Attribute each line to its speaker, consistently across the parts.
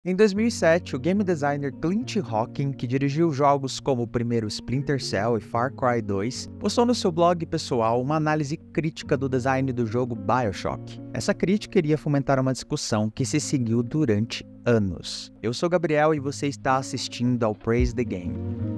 Speaker 1: Em 2007, o game designer Clint Hocking, que dirigiu jogos como o primeiro Splinter Cell e Far Cry 2, postou no seu blog pessoal uma análise crítica do design do jogo BioShock. Essa crítica iria fomentar uma discussão que se seguiu durante anos. Eu sou Gabriel e você está assistindo ao Praise the Game.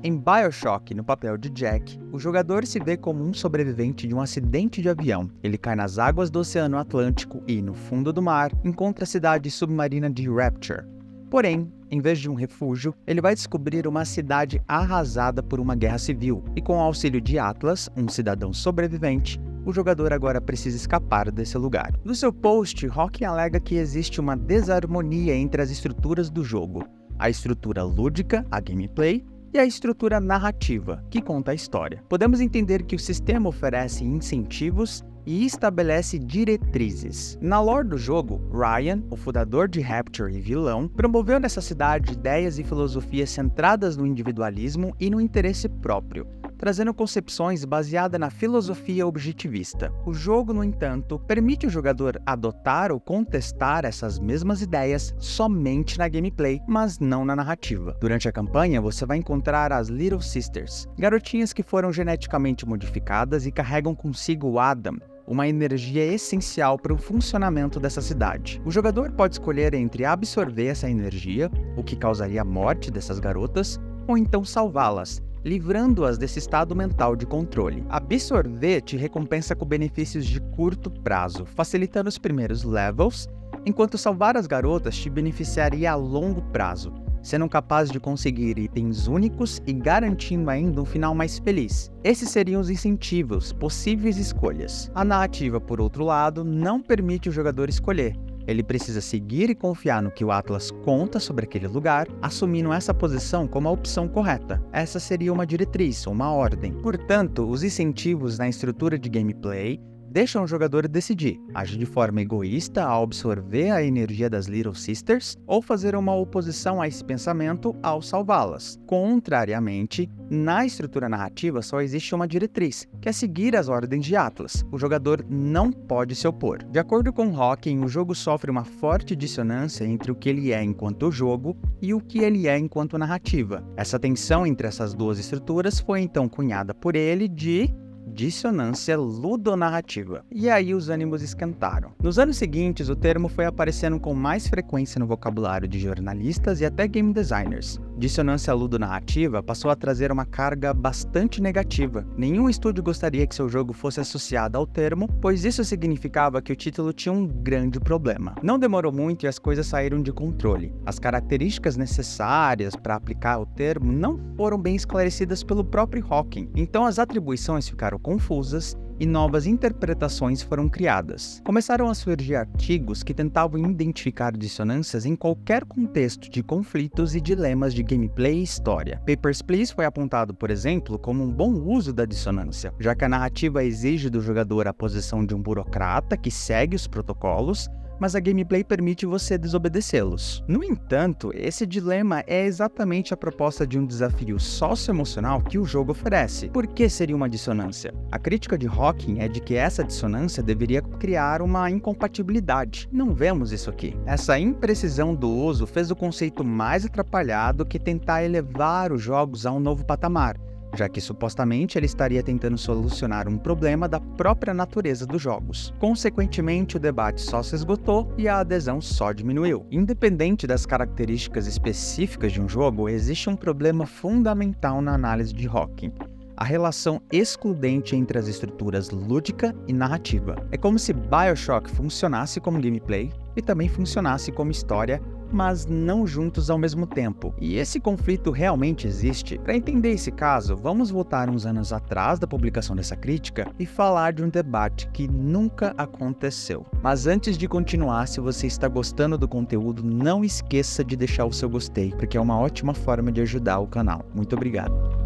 Speaker 1: Em BioShock, no papel de Jack, o jogador se vê como um sobrevivente de um acidente de avião. Ele cai nas águas do Oceano Atlântico e, no fundo do mar, encontra a cidade submarina de Rapture. Porém, em vez de um refúgio, ele vai descobrir uma cidade arrasada por uma guerra civil, e com o auxílio de Atlas, um cidadão sobrevivente, o jogador agora precisa escapar desse lugar. No seu post, Hocking alega que existe uma desarmonia entre as estruturas do jogo. A estrutura lúdica, a gameplay, e a estrutura narrativa, que conta a história. Podemos entender que o sistema oferece incentivos e estabelece diretrizes. Na lore do jogo, Ryan, o fundador de Rapture e vilão, promoveu nessa cidade ideias e filosofias centradas no individualismo e no interesse próprio, trazendo concepções baseadas na filosofia objetivista. O jogo, no entanto, permite o jogador adotar ou contestar essas mesmas ideias somente na gameplay, mas não na narrativa. Durante a campanha, você vai encontrar as Little Sisters, garotinhas que foram geneticamente modificadas e carregam consigo Adam, uma energia essencial para o funcionamento dessa cidade. O jogador pode escolher entre absorver essa energia, o que causaria a morte dessas garotas, ou então salvá-las, livrando-as desse estado mental de controle. Absorver te recompensa com benefícios de curto prazo, facilitando os primeiros levels, enquanto salvar as garotas te beneficiaria a longo prazo, sendo capaz de conseguir itens únicos e garantindo ainda um final mais feliz. Esses seriam os incentivos, possíveis escolhas. A narrativa, por outro lado, não permite o jogador escolher. Ele precisa seguir e confiar no que o Atlas conta sobre aquele lugar, assumindo essa posição como a opção correta. Essa seria uma diretriz, uma ordem. Portanto, os incentivos na estrutura de gameplay deixam o jogador decidir, agir de forma egoísta ao absorver a energia das Little Sisters ou fazer uma oposição a esse pensamento ao salvá-las. Contrariamente, na estrutura narrativa só existe uma diretriz, que é seguir as ordens de Atlas. O jogador não pode se opor. De acordo com Hocking, o jogo sofre uma forte dissonância entre o que ele é enquanto jogo e o que ele é enquanto narrativa. Essa tensão entre essas duas estruturas foi então cunhada por ele de dissonância ludonarrativa. E aí os ânimos esquentaram. Nos anos seguintes, o termo foi aparecendo com mais frequência no vocabulário de jornalistas e até game designers. Dissonância ludonarrativa passou a trazer uma carga bastante negativa. Nenhum estúdio gostaria que seu jogo fosse associado ao termo, pois isso significava que o título tinha um grande problema. Não demorou muito e as coisas saíram de controle. As características necessárias para aplicar o termo não foram bem esclarecidas pelo próprio Hocking, então as atribuições ficaram confusas e novas interpretações foram criadas. Começaram a surgir artigos que tentavam identificar dissonâncias em qualquer contexto de conflitos e dilemas de gameplay e história. Papers, Please foi apontado, por exemplo, como um bom uso da dissonância, já que a narrativa exige do jogador a posição de um burocrata que segue os protocolos, mas a gameplay permite você desobedecê-los. No entanto, esse dilema é exatamente a proposta de um desafio socioemocional que o jogo oferece. Por que seria uma dissonância? A crítica de Hocking é de que essa dissonância deveria criar uma incompatibilidade. Não vemos isso aqui. Essa imprecisão do uso fez o conceito mais atrapalhado que tentar elevar os jogos a um novo patamar, já que supostamente ele estaria tentando solucionar um problema da própria natureza dos jogos. Consequentemente, o debate só se esgotou e a adesão só diminuiu. Independente das características específicas de um jogo, existe um problema fundamental na análise de Hocking: a relação excludente entre as estruturas lúdica e narrativa. É como se BioShock funcionasse como gameplay e também funcionasse como história, mas não juntos ao mesmo tempo. E esse conflito realmente existe? Para entender esse caso, vamos voltar uns anos atrás da publicação dessa crítica e falar de um debate que nunca aconteceu. Mas antes de continuar, se você está gostando do conteúdo, não esqueça de deixar o seu gostei, porque é uma ótima forma de ajudar o canal. Muito obrigado.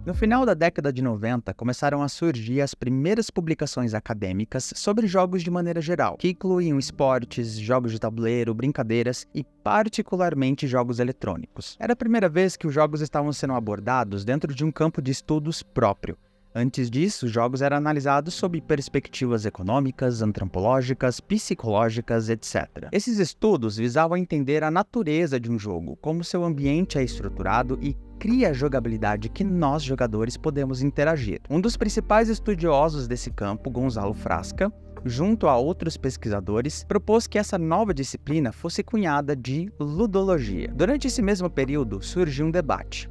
Speaker 1: No final da década de 90, começaram a surgir as primeiras publicações acadêmicas sobre jogos de maneira geral, que incluíam esportes, jogos de tabuleiro, brincadeiras e particularmente jogos eletrônicos. Era a primeira vez que os jogos estavam sendo abordados dentro de um campo de estudos próprio. Antes disso, os jogos eram analisados sob perspectivas econômicas, antropológicas, psicológicas, etc. Esses estudos visavam entender a natureza de um jogo, como seu ambiente é estruturado e cria a jogabilidade que nós, jogadores, podemos interagir. Um dos principais estudiosos desse campo, Gonzalo Frasca, junto a outros pesquisadores, propôs que essa nova disciplina fosse cunhada de ludologia. Durante esse mesmo período, surgiu um debate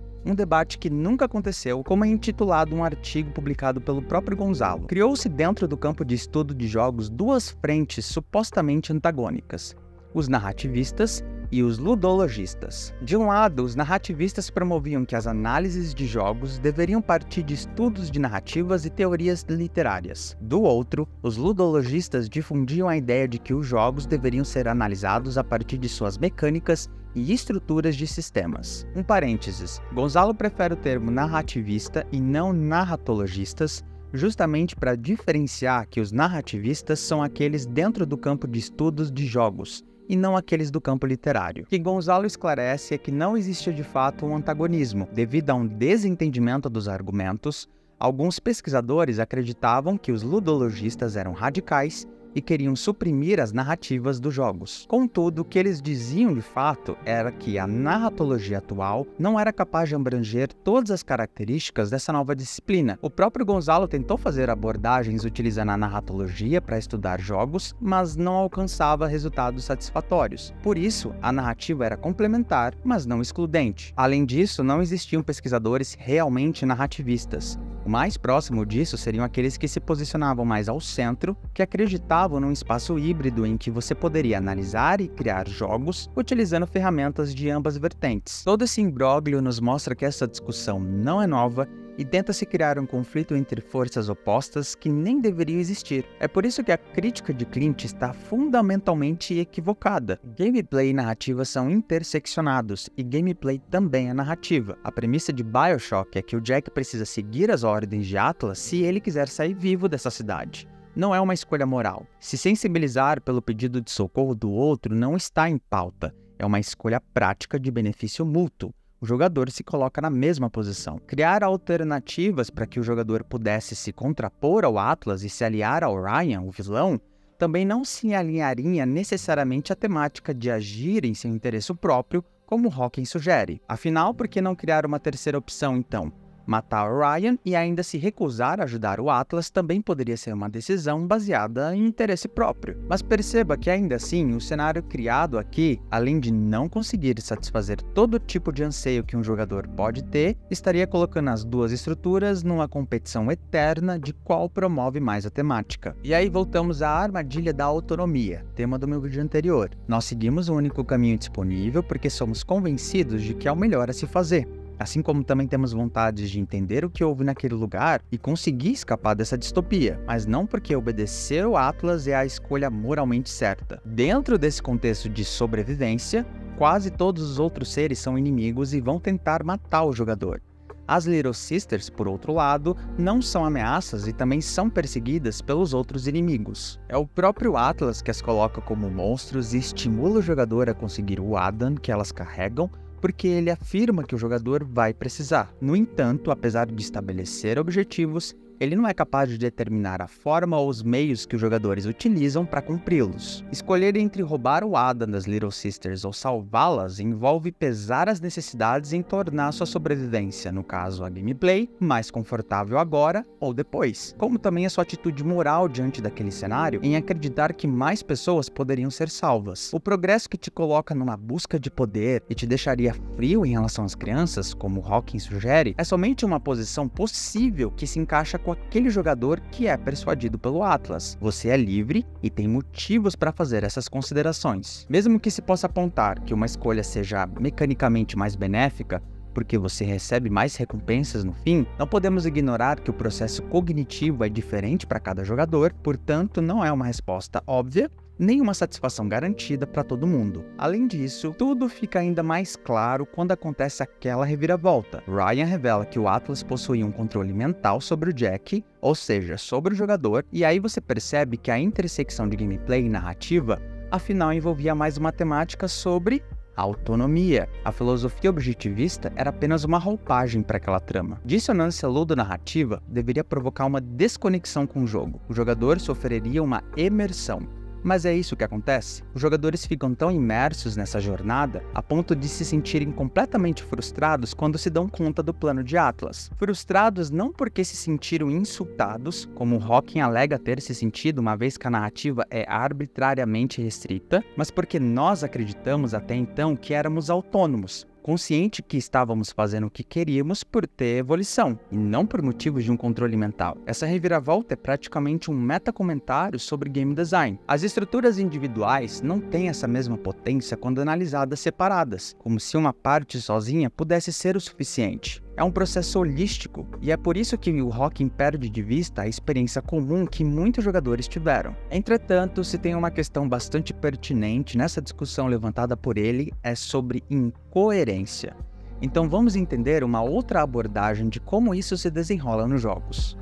Speaker 1: que nunca aconteceu, como é intitulado um artigo publicado pelo próprio Gonzalo. Criou-se dentro do campo de estudo de jogos duas frentes supostamente antagônicas: os narrativistas e os ludologistas. De um lado, os narrativistas promoviam que as análises de jogos deveriam partir de estudos de narrativas e teorias literárias. Do outro, os ludologistas difundiam a ideia de que os jogos deveriam ser analisados a partir de suas mecânicas e estruturas de sistemas. Um parênteses, Gonzalo prefere o termo narrativista e não narratologistas, justamente para diferenciar que os narrativistas são aqueles dentro do campo de estudos de jogos, e não aqueles do campo literário. O que Gonzalo esclarece é que não existia de fato um antagonismo. Devido a um desentendimento dos argumentos, alguns pesquisadores acreditavam que os ludologistas eram radicais e queriam suprimir as narrativas dos jogos. Contudo, o que eles diziam de fato era que a narratologia atual não era capaz de abranger todas as características dessa nova disciplina. O próprio Gonzalo tentou fazer abordagens utilizando a narratologia para estudar jogos, mas não alcançava resultados satisfatórios. Por isso, a narrativa era complementar, mas não excludente. Além disso, não existiam pesquisadores realmente narrativistas. O mais próximo disso seriam aqueles que se posicionavam mais ao centro, que acreditavam num espaço híbrido em que você poderia analisar e criar jogos utilizando ferramentas de ambas vertentes. Todo esse imbróglio nos mostra que essa discussão não é nova e tenta-se criar um conflito entre forças opostas que nem deveriam existir. É por isso que a crítica de Clint está fundamentalmente equivocada. Gameplay e narrativa são interseccionados, e gameplay também é narrativa. A premissa de BioShock é que o Jack precisa seguir as ordens de Atlas se ele quiser sair vivo dessa cidade. Não é uma escolha moral. Se sensibilizar pelo pedido de socorro do outro não está em pauta. É uma escolha prática de benefício mútuo. O jogador se coloca na mesma posição. Criar alternativas para que o jogador pudesse se contrapor ao Atlas e se aliar ao Ryan, o vilão, também não se alinharia necessariamente à temática de agir em seu interesse próprio, como Hawkins sugere. Afinal, por que não criar uma terceira opção, então? Matar o Ryan e ainda se recusar a ajudar o Atlas também poderia ser uma decisão baseada em interesse próprio. Mas perceba que ainda assim, o cenário criado aqui, além de não conseguir satisfazer todo tipo de anseio que um jogador pode ter, estaria colocando as duas estruturas numa competição eterna de qual promove mais a temática. E aí voltamos à armadilha da autonomia, tema do meu vídeo anterior. Nós seguimos o único caminho disponível porque somos convencidos de que é o melhor a se fazer. Assim como também temos vontade de entender o que houve naquele lugar e conseguir escapar dessa distopia, mas não porque obedecer ao Atlas é a escolha moralmente certa. Dentro desse contexto de sobrevivência, quase todos os outros seres são inimigos e vão tentar matar o jogador. As Little Sisters, por outro lado, não são ameaças e também são perseguidas pelos outros inimigos. É o próprio Atlas que as coloca como monstros e estimula o jogador a conseguir o Adam que elas carregam, porque ele afirma que o jogador vai precisar. No entanto, apesar de estabelecer objetivos, ele não é capaz de determinar a forma ou os meios que os jogadores utilizam para cumpri-los. Escolher entre roubar o Adam das Little Sisters ou salvá-las envolve pesar as necessidades em tornar sua sobrevivência, no caso a gameplay, mais confortável agora ou depois. Como também a sua atitude moral diante daquele cenário em acreditar que mais pessoas poderiam ser salvas. O progresso que te coloca numa busca de poder e te deixaria frio em relação às crianças, como Hawkins sugere, é somente uma posição possível que se encaixa com aquele jogador que é persuadido pelo Atlas. Você é livre e tem motivos para fazer essas considerações. Mesmo que se possa apontar que uma escolha seja mecanicamente mais benéfica, porque você recebe mais recompensas no fim, não podemos ignorar que o processo cognitivo é diferente para cada jogador, portanto não é uma resposta óbvia, nem uma satisfação garantida para todo mundo. Além disso, tudo fica ainda mais claro quando acontece aquela reviravolta. Ryan revela que o Atlas possuía um controle mental sobre o Jack, ou seja, sobre o jogador, e aí você percebe que a intersecção de gameplay e narrativa, afinal envolvia mais uma temática sobre a autonomia. A filosofia objetivista era apenas uma roupagem para aquela trama. Dissonância ludonarrativa deveria provocar uma desconexão com o jogo. O jogador sofreria uma imersão. Mas é isso que acontece? Os jogadores ficam tão imersos nessa jornada a ponto de se sentirem completamente frustrados quando se dão conta do plano de Atlas. Frustrados não porque se sentiram insultados, como Hawking alega ter se sentido uma vez que a narrativa é arbitrariamente restrita, mas porque nós acreditamos até então que éramos autônomos, consciente que estávamos fazendo o que queríamos por ter evolução, e não por motivos de um controle mental. Essa reviravolta é praticamente um meta-comentário sobre game design. As estruturas individuais não têm essa mesma potência quando analisadas separadas, como se uma parte sozinha pudesse ser o suficiente. É um processo holístico, e é por isso que o Hawking perde de vista a experiência comum que muitos jogadores tiveram. Entretanto, se tem uma questão bastante pertinente nessa discussão levantada por ele, é sobre incoerência. Então vamos entender uma outra abordagem de como isso se desenrola nos jogos.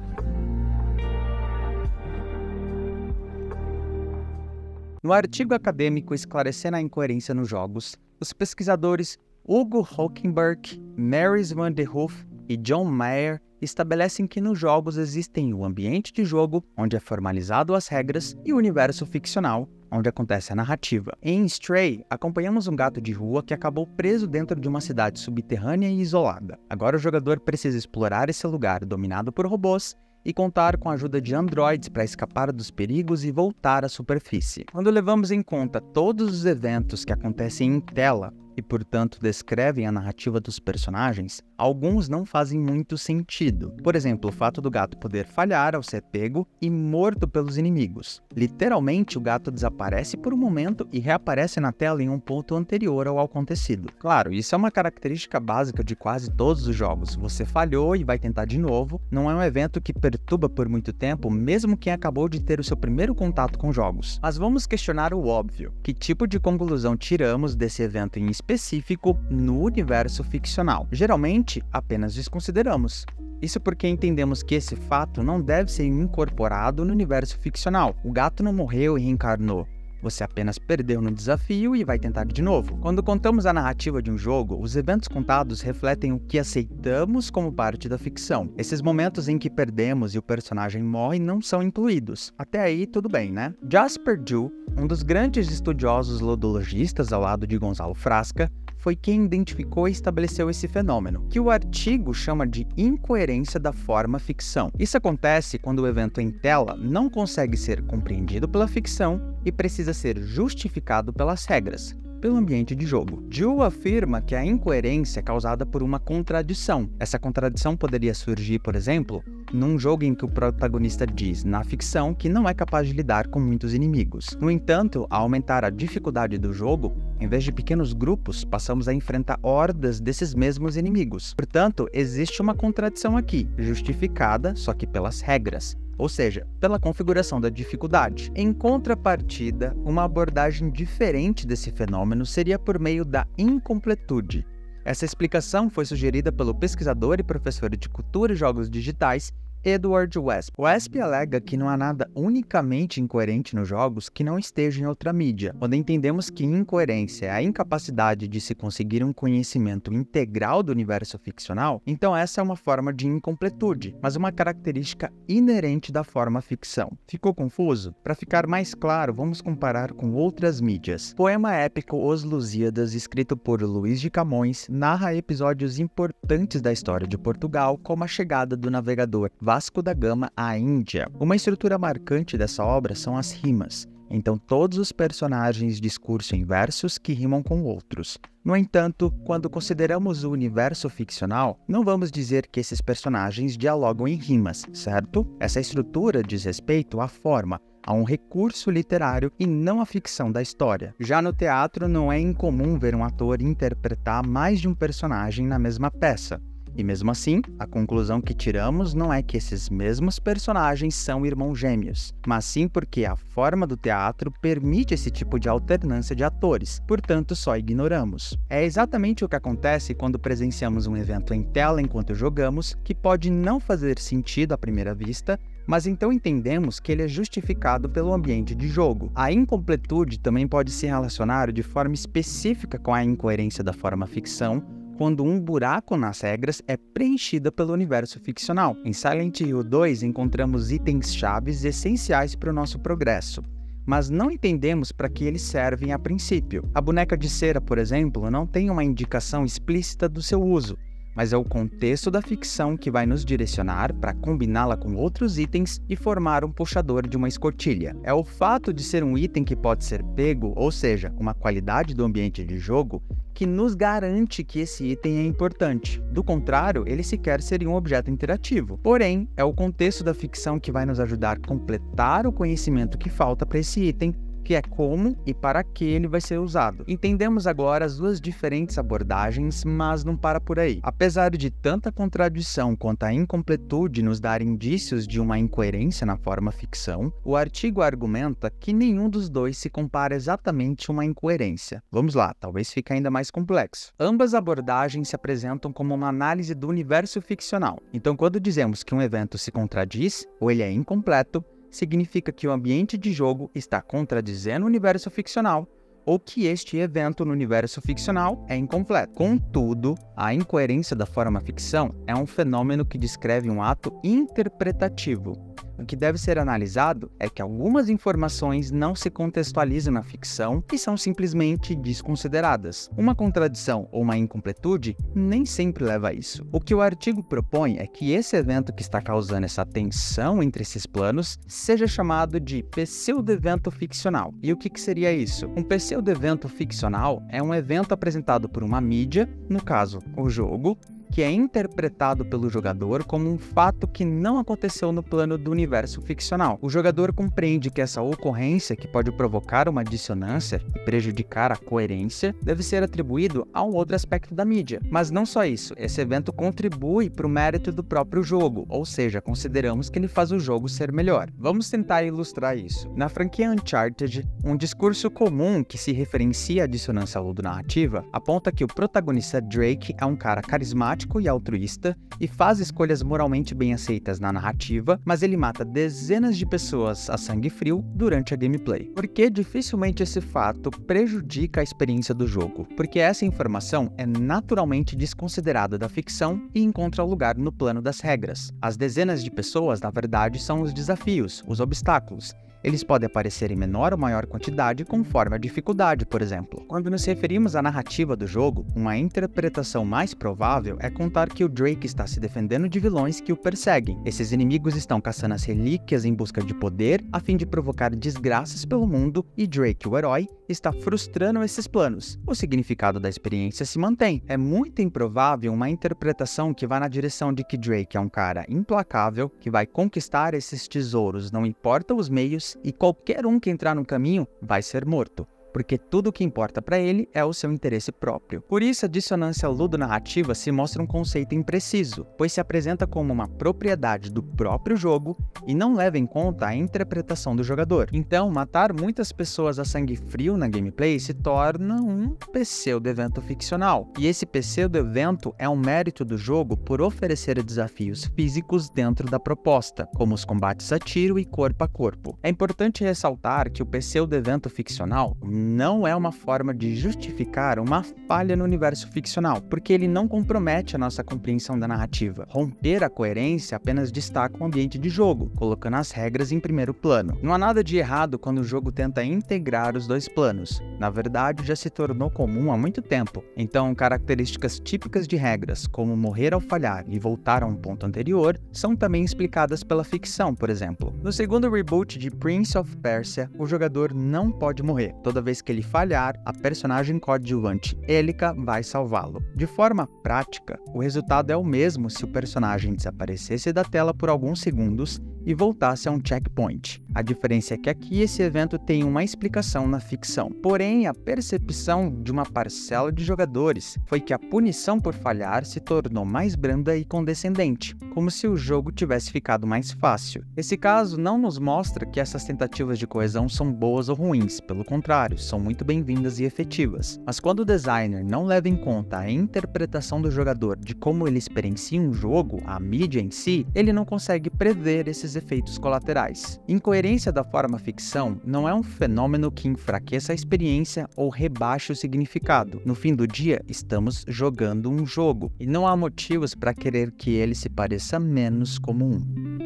Speaker 1: No artigo acadêmico Esclarecendo a Incoerência nos Jogos, os pesquisadores Hugo Hockenberg, Maris van der Hoof e John Mayer estabelecem que nos jogos existem o ambiente de jogo, onde é formalizado as regras, e o universo ficcional, onde acontece a narrativa. Em Stray, acompanhamos um gato de rua que acabou preso dentro de uma cidade subterrânea e isolada. Agora o jogador precisa explorar esse lugar dominado por robôs e contar com a ajuda de androides para escapar dos perigos e voltar à superfície. Quando levamos em conta todos os eventos que acontecem em tela, e portanto descrevem a narrativa dos personagens, alguns não fazem muito sentido. Por exemplo, o fato do gato poder falhar ao ser pego e morto pelos inimigos. Literalmente, o gato desaparece por um momento e reaparece na tela em um ponto anterior ao acontecido. Claro, isso é uma característica básica de quase todos os jogos. Você falhou e vai tentar de novo. Não é um evento que perturba por muito tempo, mesmo quem acabou de ter o seu primeiro contato com jogos. Mas vamos questionar o óbvio. Que tipo de conclusão tiramos desse evento em específico no universo ficcional? Geralmente, apenas desconsideramos. Isso porque entendemos que esse fato não deve ser incorporado no universo ficcional. O gato não morreu e reencarnou. Você apenas perdeu no desafio e vai tentar de novo. Quando contamos a narrativa de um jogo, os eventos contados refletem o que aceitamos como parte da ficção. Esses momentos em que perdemos e o personagem morre não são incluídos. Até aí, tudo bem, né? Jasper Ju, um dos grandes estudiosos ludologistas ao lado de Gonzalo Frasca, foi quem identificou e estabeleceu esse fenômeno, que o artigo chama de incoerência da forma ficção. Isso acontece quando o evento em tela não consegue ser compreendido pela ficção e precisa ser justificado pelas regras, pelo ambiente de jogo. Ju afirma que a incoerência é causada por uma contradição. Essa contradição poderia surgir, por exemplo, num jogo em que o protagonista diz, na ficção, que não é capaz de lidar com muitos inimigos. No entanto, ao aumentar a dificuldade do jogo, em vez de pequenos grupos, passamos a enfrentar hordas desses mesmos inimigos. Portanto, existe uma contradição aqui, justificada, só que pelas regras. Ou seja, pela configuração da dificuldade. Em contrapartida, uma abordagem diferente desse fenômeno seria por meio da incompletude. Essa explicação foi sugerida pelo pesquisador e professor de cultura e jogos digitais Edward Wesp. Wesp alega que não há nada unicamente incoerente nos jogos que não esteja em outra mídia. Quando entendemos que incoerência é a incapacidade de se conseguir um conhecimento integral do universo ficcional, então essa é uma forma de incompletude, mas uma característica inerente da forma ficção. Ficou confuso? Para ficar mais claro, vamos comparar com outras mídias. Poema épico Os Lusíadas, escrito por Luís de Camões, narra episódios importantes da história de Portugal, como a chegada do navegador Vasco da Gama à Índia. Uma estrutura marcante dessa obra são as rimas. Então todos os personagens discursam versos que rimam com outros. No entanto, quando consideramos o universo ficcional, não vamos dizer que esses personagens dialogam em rimas, certo? Essa estrutura diz respeito à forma, a um recurso literário e não à ficção da história. Já no teatro, não é incomum ver um ator interpretar mais de um personagem na mesma peça. E mesmo assim, a conclusão que tiramos não é que esses mesmos personagens são irmãos gêmeos, mas sim porque a forma do teatro permite esse tipo de alternância de atores, portanto só ignoramos. É exatamente o que acontece quando presenciamos um evento em tela enquanto jogamos, que pode não fazer sentido à primeira vista, mas então entendemos que ele é justificado pelo ambiente de jogo. A incompletude também pode se relacionar de forma específica com a incoerência da forma ficção, quando um buraco nas regras é preenchido pelo universo ficcional. Em Silent Hill 2 encontramos itens chaves essenciais para o nosso progresso, mas não entendemos para que eles servem a princípio. A boneca de cera, por exemplo, não tem uma indicação explícita do seu uso, mas é o contexto da ficção que vai nos direcionar para combiná-la com outros itens e formar um puxador de uma escotilha. É o fato de ser um item que pode ser pego, ou seja, uma qualidade do ambiente de jogo, que nos garante que esse item é importante. Do contrário, ele sequer seria um objeto interativo. Porém, é o contexto da ficção que vai nos ajudar a completar o conhecimento que falta para esse item, que é como e para que ele vai ser usado. Entendemos agora as duas diferentes abordagens, mas não para por aí. Apesar de tanta contradição quanto a incompletude nos dar indícios de uma incoerência na forma ficção, o artigo argumenta que nenhum dos dois se compara exatamente a uma incoerência. Vamos lá, talvez fique ainda mais complexo. Ambas abordagens se apresentam como uma análise do universo ficcional. Então, quando dizemos que um evento se contradiz, ou ele é incompleto, significa que o ambiente de jogo está contradizendo o universo ficcional, ou que este evento no universo ficcional é incompleto. Contudo, a incoerência da forma ficção é um fenômeno que descreve um ato interpretativo. O que deve ser analisado é que algumas informações não se contextualizam na ficção e são simplesmente desconsideradas. Uma contradição ou uma incompletude nem sempre leva a isso. O que o artigo propõe é que esse evento que está causando essa tensão entre esses planos seja chamado de pseudo-evento ficcional. E o que seria isso? Um pseudo-evento ficcional é um evento apresentado por uma mídia, no caso, o jogo, que é interpretado pelo jogador como um fato que não aconteceu no plano do universo ficcional. O jogador compreende que essa ocorrência, que pode provocar uma dissonância e prejudicar a coerência, deve ser atribuído a um outro aspecto da mídia. Mas não só isso, esse evento contribui para o mérito do próprio jogo, ou seja, consideramos que ele faz o jogo ser melhor. Vamos tentar ilustrar isso. Na franquia Uncharted, um discurso comum que se referencia à dissonância ludonarrativa aponta que o protagonista Drake é um cara carismático e altruísta e faz escolhas moralmente bem aceitas na narrativa, mas ele mata dezenas de pessoas a sangue frio durante a gameplay. Porque dificilmente esse fato prejudica a experiência do jogo, porque essa informação é naturalmente desconsiderada da ficção e encontra lugar no plano das regras. As dezenas de pessoas, na verdade, são os desafios, os obstáculos. Eles podem aparecer em menor ou maior quantidade conforme a dificuldade, por exemplo. Quando nos referimos à narrativa do jogo, uma interpretação mais provável é contar que o Drake está se defendendo de vilões que o perseguem. Esses inimigos estão caçando as relíquias em busca de poder, a fim de provocar desgraças pelo mundo, e Drake, o herói, está frustrando esses planos. O significado da experiência se mantém. É muito improvável uma interpretação que vá na direção de que Drake é um cara implacável, que vai conquistar esses tesouros, não importa os meios, e qualquer um que entrar no caminho vai ser morto, porque tudo o que importa para ele é o seu interesse próprio. Por isso, a dissonância ludonarrativa se mostra um conceito impreciso, pois se apresenta como uma propriedade do próprio jogo e não leva em conta a interpretação do jogador. Então, matar muitas pessoas a sangue frio na gameplay se torna um pseudo-evento ficcional. E esse pseudo-evento é um mérito do jogo por oferecer desafios físicos dentro da proposta, como os combates a tiro e corpo a corpo. É importante ressaltar que o pseudo-evento ficcional não é uma forma de justificar uma falha no universo ficcional, porque ele não compromete a nossa compreensão da narrativa. Romper a coerência apenas destaca o ambiente de jogo, colocando as regras em primeiro plano. Não há nada de errado quando o jogo tenta integrar os dois planos. Na verdade, já se tornou comum há muito tempo. Então, características típicas de regras, como morrer ao falhar e voltar a um ponto anterior, são também explicadas pela ficção, por exemplo. No segundo reboot de Prince of Persia, o jogador não pode morrer. Toda vez que ele falhar, a personagem coadjuvante Elika vai salvá-lo. De forma prática, o resultado é o mesmo se o personagem desaparecesse da tela por alguns segundos e voltasse a um checkpoint. A diferença é que aqui esse evento tem uma explicação na ficção. Porém, a percepção de uma parcela de jogadores foi que a punição por falhar se tornou mais branda e condescendente, como se o jogo tivesse ficado mais fácil. Esse caso não nos mostra que essas tentativas de coesão são boas ou ruins, pelo contrário, são muito bem-vindas e efetivas, mas quando o designer não leva em conta a interpretação do jogador de como ele experiencia um jogo, a mídia em si, ele não consegue prever esses efeitos colaterais. Incoerência da forma ficção não é um fenômeno que enfraqueça a experiência ou rebaixe o significado. No fim do dia, estamos jogando um jogo, e não há motivos para querer que ele se pareça menos como um.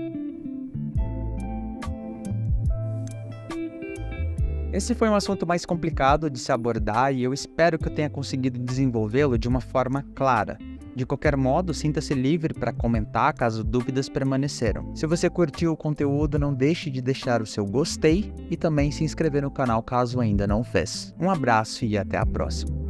Speaker 1: Esse foi um assunto mais complicado de se abordar e eu espero que eu tenha conseguido desenvolvê-lo de uma forma clara. De qualquer modo, sinta-se livre para comentar caso dúvidas permaneceram. Se você curtiu o conteúdo, não deixe de deixar o seu gostei e também se inscrever no canal caso ainda não fez. Um abraço e até a próxima.